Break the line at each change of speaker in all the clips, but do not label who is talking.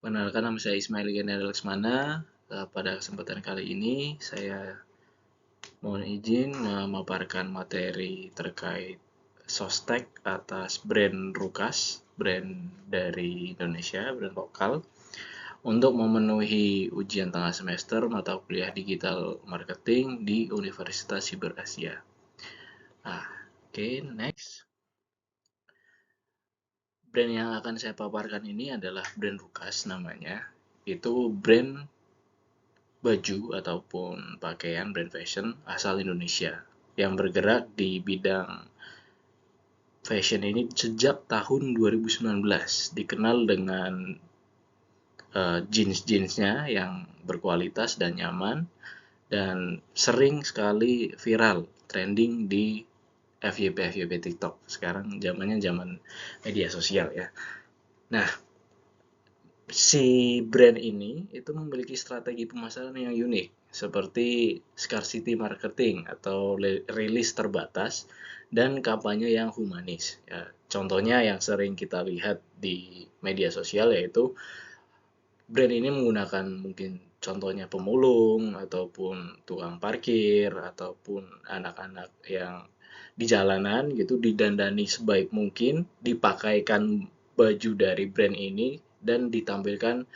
Perkenalkan, nama saya Ismail Gender Laksmana. Pada kesempatan kali ini saya mohon izin memaparkan materi terkait Sostek atas brand Rukas, brand dari Indonesia, brand lokal, untuk memenuhi ujian tengah semester mata kuliah digital marketing di Universitas Siber Asia. Next. Brand yang akan saya paparkan ini adalah brand Rukas namanya. Itu brand baju ataupun pakaian brand fashion asal Indonesia yang bergerak di bidang fashion ini sejak tahun 2019, dikenal dengan jeans-jeansnya yang berkualitas dan nyaman dan sering sekali viral trending di FYP TikTok. Sekarang zamannya zaman media sosial ya. Nah, si brand ini itu memiliki strategi pemasaran yang unik, seperti scarcity marketing atau rilis terbatas dan kampanye yang humanis. Ya, contohnya yang sering kita lihat di media sosial yaitu brand ini menggunakan mungkin contohnya pemulung ataupun tukang parkir ataupun anak-anak yang di jalanan gitu didandani sebaik mungkin, dipakaikan baju dari brand ini dan ditampilkan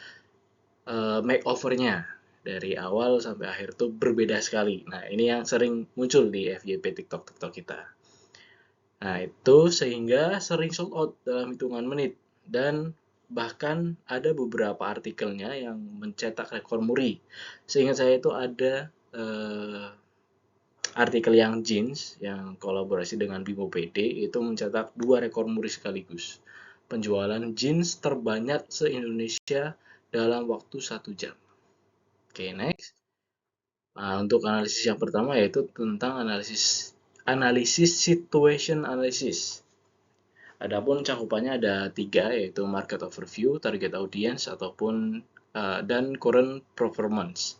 makeovernya dari awal sampai akhir tuh berbeda sekali. Nah, ini yang sering muncul di FYP TikTok kita. Nah, itu sehingga sering sold out dalam hitungan menit dan bahkan ada beberapa artikelnya yang mencetak rekor muri. Seingat saya itu ada artikel yang jeans yang kolaborasi dengan Bimo PD itu mencetak 2 rekor muri sekaligus. Penjualan jeans terbanyak se-Indonesia dalam waktu 1 jam. Oke, next. Nah, untuk analisis yang pertama yaitu tentang analisis situation analysis. Adapun cakupannya ada 3, yaitu market overview, target audience, ataupun dan current performance.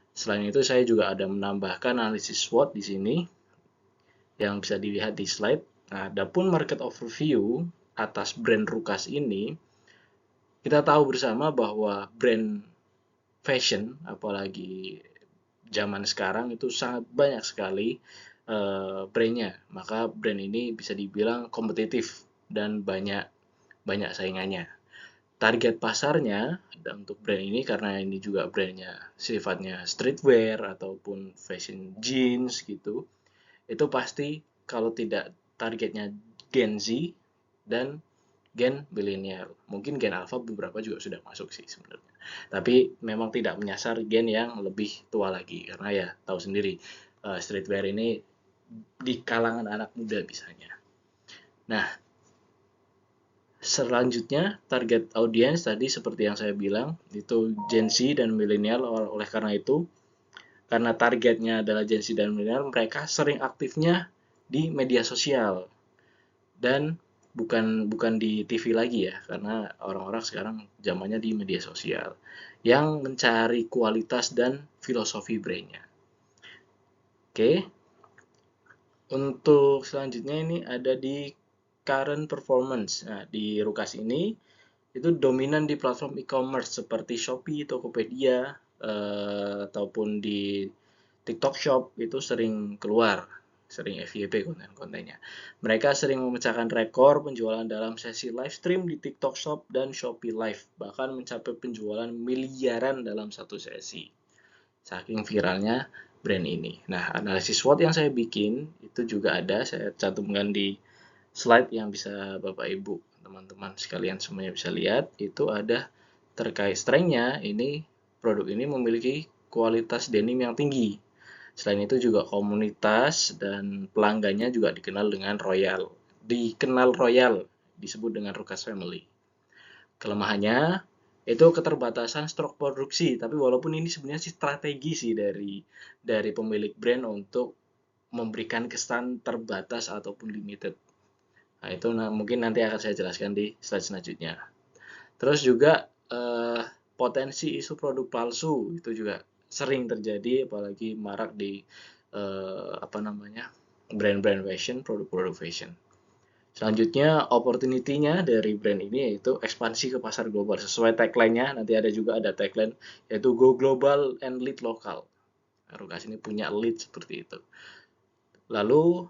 Selain itu saya juga ada menambahkan analisis SWOT di sini yang bisa dilihat di slide. Nah, adapun market overview atas brand Rukas ini, kita tahu bersama bahwa brand fashion, apalagi zaman sekarang itu sangat banyak sekali brandnya. Maka brand ini bisa dibilang kompetitif dan banyak saingannya. Target pasarnya untuk brand ini, karena ini juga brandnya sifatnya streetwear ataupun fashion jeans gitu, itu pasti kalau tidak targetnya Gen Z dan Gen milenial. Mungkin Gen Alpha beberapa juga sudah masuk sih sebenarnya. Tapi memang tidak menyasar gen yang lebih tua lagi karena ya tahu sendiri streetwear ini di kalangan anak muda bisanya. Nah, selanjutnya target audience tadi seperti yang saya bilang itu Gen Z dan milenial. Oleh karena itu, karena targetnya adalah Gen Z dan milenial, mereka sering aktifnya di media sosial dan bukan di TV lagi ya, karena orang-orang sekarang zamannya di media sosial yang mencari kualitas dan filosofi brandnya. Oke, untuk selanjutnya ini ada di current performance. Nah, di Rukas ini itu dominan di platform e-commerce seperti Shopee, Tokopedia, ataupun di TikTok Shop itu sering keluar, sering FYP konten-kontennya. Mereka sering memecahkan rekor penjualan dalam sesi live stream di TikTok Shop dan Shopee Live, bahkan mencapai penjualan miliaran dalam satu sesi. Saking viralnya brand ini. Nah, analisis SWOT yang saya bikin itu juga ada, saya cantumkan di slide yang bisa Bapak Ibu teman-teman sekalian semuanya bisa lihat. Itu ada terkait strength-nya, ini produk ini memiliki kualitas denim yang tinggi. Selain itu juga komunitas dan pelanggannya juga dikenal dengan royal. Dikenal royal, disebut dengan Rukas Family. Kelemahannya itu keterbatasan stok produksi, tapi walaupun ini sebenarnya sih strategi sih dari pemilik brand untuk memberikan kesan terbatas ataupun limited. Nah, itu mungkin nanti akan saya jelaskan di slide selanjutnya. Terus juga potensi isu produk palsu itu juga sering terjadi, apalagi marak di brand-brand fashion, produk-produk fashion. Selanjutnya, opportunity-nya dari brand ini yaitu ekspansi ke pasar global. Sesuai tagline-nya, nanti ada tagline, yaitu Go Global and Lead Local. Rukas ini punya lead seperti itu. Lalu,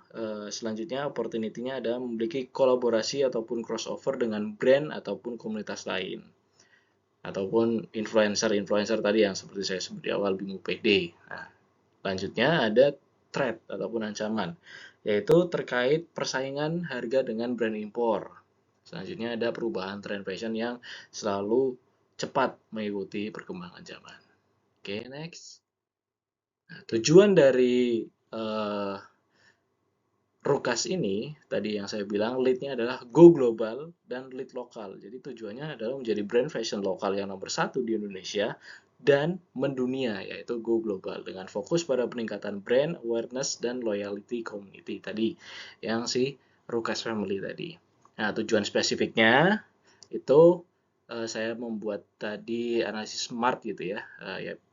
selanjutnya opportunity-nya ada memiliki kolaborasi ataupun crossover dengan brand ataupun komunitas lain. Ataupun influencer tadi yang seperti saya sebut di awal, Bimo PD. Nah, selanjutnya ada threat ataupun ancaman, yaitu terkait persaingan harga dengan brand impor. Selanjutnya ada perubahan tren fashion yang selalu cepat mengikuti perkembangan zaman. Oke, next. Nah, tujuan dari Rukas ini, tadi yang saya bilang, lead-nya adalah go global dan lead lokal. Jadi tujuannya adalah menjadi brand fashion lokal yang nomor 1 di Indonesia dan mendunia, yaitu go global, dengan fokus pada peningkatan brand awareness dan loyalty community tadi, yang si Rukas Family tadi. Nah, tujuan spesifiknya itu saya membuat tadi analisis SMART gitu ya,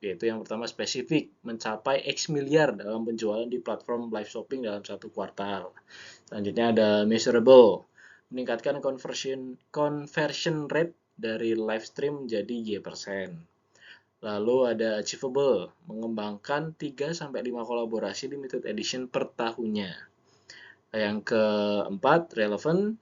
yaitu yang pertama spesifik, mencapai X miliar dalam penjualan di platform live shopping dalam 1 kuartal. Selanjutnya ada measurable, meningkatkan conversion rate dari live stream menjadi Y%. Lalu ada achievable, mengembangkan 3-5 kolaborasi limited edition per tahunnya. Yang keempat, relevant,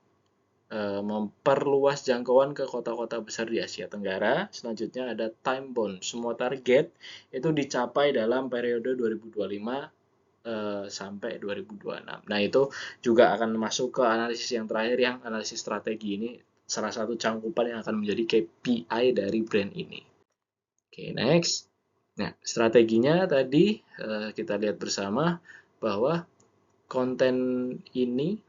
memperluas jangkauan ke kota-kota besar di Asia Tenggara. Selanjutnya ada time bound. Semua target itu dicapai dalam periode 2025 sampai 2026. Nah, itu juga akan masuk ke analisis yang terakhir, yang analisis strategi. Ini salah satu cangkupan yang akan menjadi KPI dari brand ini. Oke, next. Nah, strateginya tadi kita lihat bersama bahwa konten ini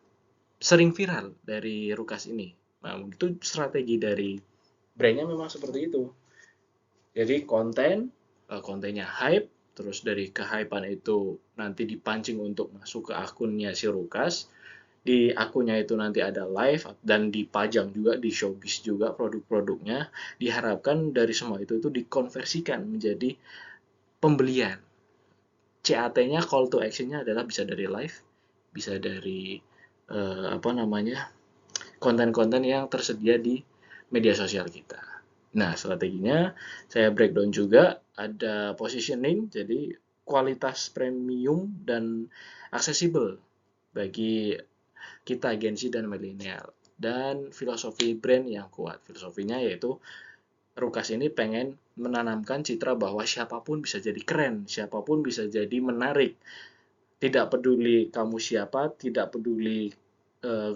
sering viral dari Rukas ini. Nah, itu strategi dari brandnya memang seperti itu. Jadi kontennya hype, terus dari kehypean itu nanti dipancing untuk masuk ke akunnya si Rukas. Di akunnya itu nanti ada live dan dipajang juga, di showbiz juga produk-produknya. Diharapkan dari semua itu dikonversikan menjadi pembelian. CAT-nya, call to action-nya adalah bisa dari live, bisa dari konten-konten yang tersedia di media sosial kita. Nah, strateginya saya breakdown juga, ada positioning, jadi kualitas premium dan aksesibel bagi kita Gen Z dan milenial. Dan filosofi brand yang kuat. Filosofinya yaitu Rukas ini pengen menanamkan citra bahwa siapapun bisa jadi keren, siapapun bisa jadi menarik. Tidak peduli kamu siapa, tidak peduli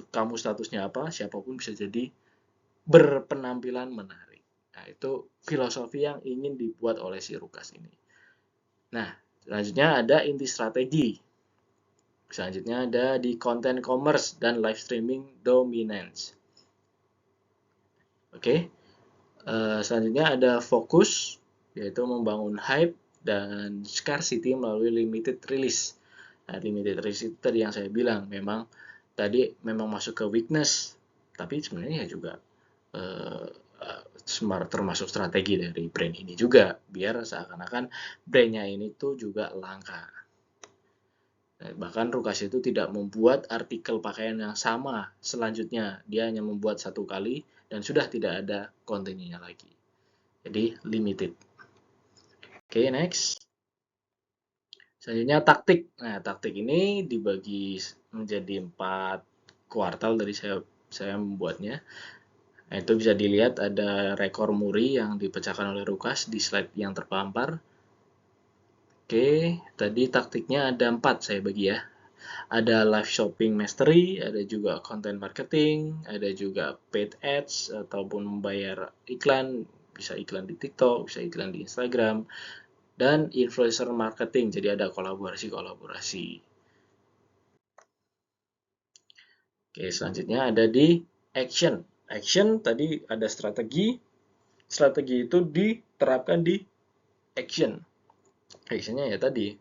kamu statusnya apa, siapapun bisa jadi berpenampilan menarik. Nah, itu filosofi yang ingin dibuat oleh si Rukas ini. Nah, selanjutnya ada inti strategi. Selanjutnya ada di content commerce dan live streaming dominance. Oke. Selanjutnya ada fokus, yaitu membangun hype dan scarcity melalui limited release. Nah, limited release itu tadi yang saya bilang, memang masuk ke weakness, tapi sebenarnya ya juga termasuk strategi dari brand ini juga, biar seakan-akan brandnya ini tuh juga langka. Bahkan Rukas itu tidak membuat artikel pakaian yang sama selanjutnya, dia hanya membuat 1 kali dan sudah tidak ada kontennya lagi. Jadi limited. Oke, next. Selanjutnya taktik. Nah, taktik ini dibagi menjadi 4 kuartal dari saya membuatnya. Nah, itu bisa dilihat ada rekor muri yang dipecahkan oleh Rukas di slide yang terpampar. Oke, tadi taktiknya ada 4 saya bagi ya. Ada live shopping mastery, ada juga content marketing, ada juga paid ads ataupun membayar iklan, bisa iklan di TikTok, bisa iklan di Instagram, dan influencer marketing, jadi ada kolaborasi-kolaborasi. Oke, selanjutnya ada di action. Action tadi ada strategi itu diterapkan di action. Actionnya ya tadi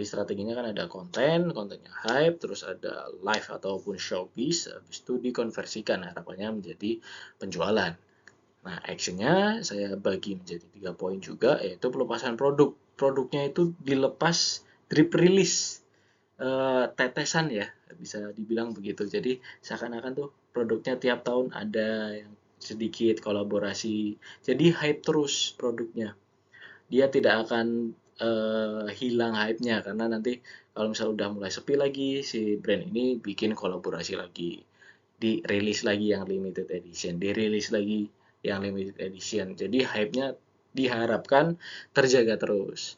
strateginya kan ada kontennya hype, terus ada live ataupun showbiz, habis itu dikonversikan, harapannya menjadi penjualan. Nah, actionnya saya bagi menjadi 3 poin juga, yaitu pelepasan produk. Produknya itu dilepas drip release. tetesan ya, bisa dibilang begitu. Jadi seakan-akan tuh produknya tiap tahun ada yang sedikit kolaborasi. Jadi hype terus produknya. Dia tidak akan hilang hype-nya karena nanti kalau misalnya udah mulai sepi lagi, si brand ini bikin kolaborasi lagi, dirilis lagi yang limited edition, dirilis lagi yang limited edition. Jadi hype-nya diharapkan terjaga terus.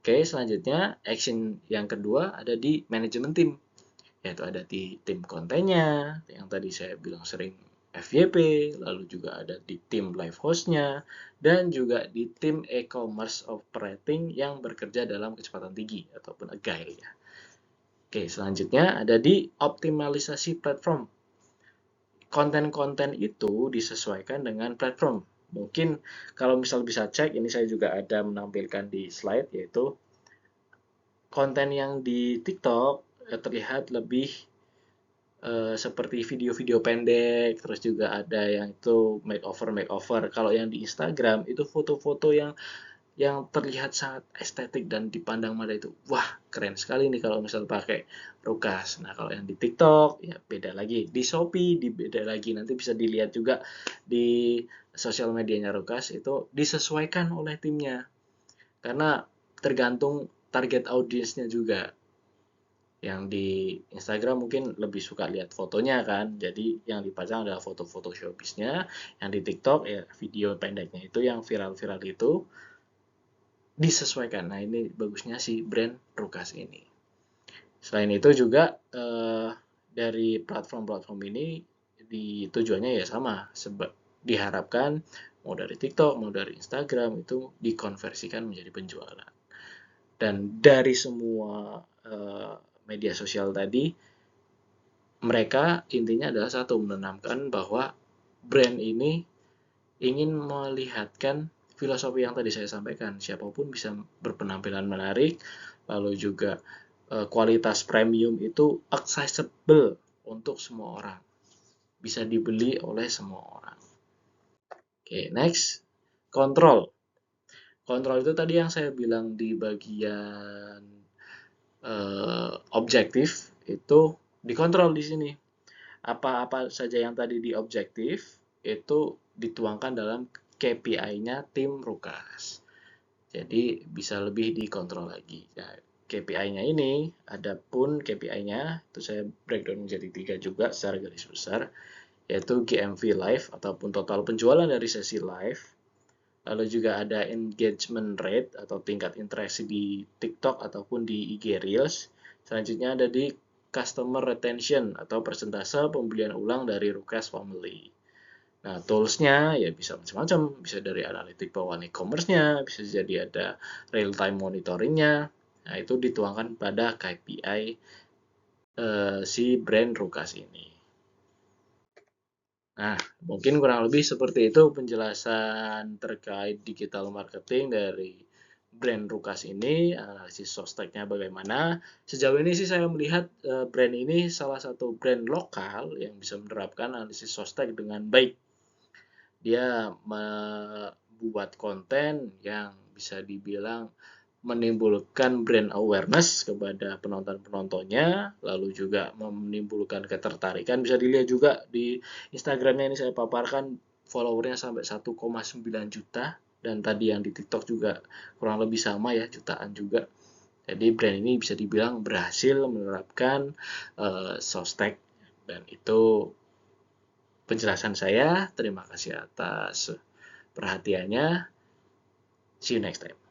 Oke, selanjutnya action yang kedua ada di manajemen tim, yaitu ada di tim kontennya, yang tadi saya bilang sering FYP, lalu juga ada di tim live hostnya, dan juga di tim e-commerce operating yang bekerja dalam kecepatan tinggi ataupun agile ya. Oke, selanjutnya ada di optimalisasi platform. Konten-konten itu disesuaikan dengan platform. Mungkin kalau misal bisa cek, ini saya juga ada menampilkan di slide, yaitu konten yang di TikTok terlihat lebih seperti video-video pendek, terus juga ada yang itu makeover. Kalau yang di Instagram itu foto-foto yang terlihat sangat estetik dan dipandang mata itu, wah keren sekali nih kalau misal pakai Rukas. Nah kalau yang di TikTok ya beda lagi, di Shopee beda lagi. Nanti bisa dilihat juga di sosial medianya Rukas itu disesuaikan oleh timnya, karena tergantung target audiensnya juga. Yang di Instagram mungkin lebih suka lihat fotonya kan, jadi yang dipajang adalah foto-foto showbiz-nya. Yang di TikTok ya video pendeknya itu yang viral-viral itu disesuaikan. Nah ini bagusnya si brand Rukas ini. Selain itu juga dari platform-platform ini tujuannya ya sama, sebab diharapkan mau dari TikTok mau dari Instagram itu dikonversikan menjadi penjualan. Dan dari semua media sosial tadi, mereka intinya adalah satu, menanamkan bahwa brand ini ingin melihatkan filosofi yang tadi saya sampaikan. Siapapun bisa berpenampilan menarik, lalu juga kualitas premium itu accessible untuk semua orang. Bisa dibeli oleh semua orang. Oke, next. Kontrol. Kontrol itu tadi yang saya bilang di bagian objektif itu dikontrol di sini. Apa-apa saja yang tadi di objektif itu dituangkan dalam KPI-nya tim Rukas. Jadi bisa lebih dikontrol lagi. Nah, KPI-nya ini, adapun KPI-nya itu saya breakdown menjadi 3 juga secara garis besar, yaitu GMV live ataupun total penjualan dari sesi live. Lalu juga ada engagement rate atau tingkat interaksi di TikTok ataupun di IG Reels. Selanjutnya ada di customer retention atau persentase pembelian ulang dari Rukas Family. Nah, tools-nya ya bisa macam-macam, bisa dari analitik bawaan e-commerce-nya, bisa jadi ada real-time monitoring-nya. Nah, itu dituangkan pada KPI si brand Rukas ini. Nah, mungkin kurang lebih seperti itu penjelasan terkait digital marketing dari brand Rukas ini, analisis sosteknya bagaimana. Sejauh ini sih saya melihat brand ini salah satu brand lokal yang bisa menerapkan analisis sostek dengan baik. Dia membuat konten yang bisa dibilang menimbulkan brand awareness kepada penonton-penontonnya, lalu juga menimbulkan ketertarikan. Bisa dilihat juga di Instagramnya ini saya paparkan followernya sampai 1,9 juta, dan tadi yang di TikTok juga kurang lebih sama ya, jutaan juga. Jadi brand ini bisa dibilang berhasil menerapkan sostek, dan itu penjelasan saya. Terima kasih atas perhatiannya. See you next time.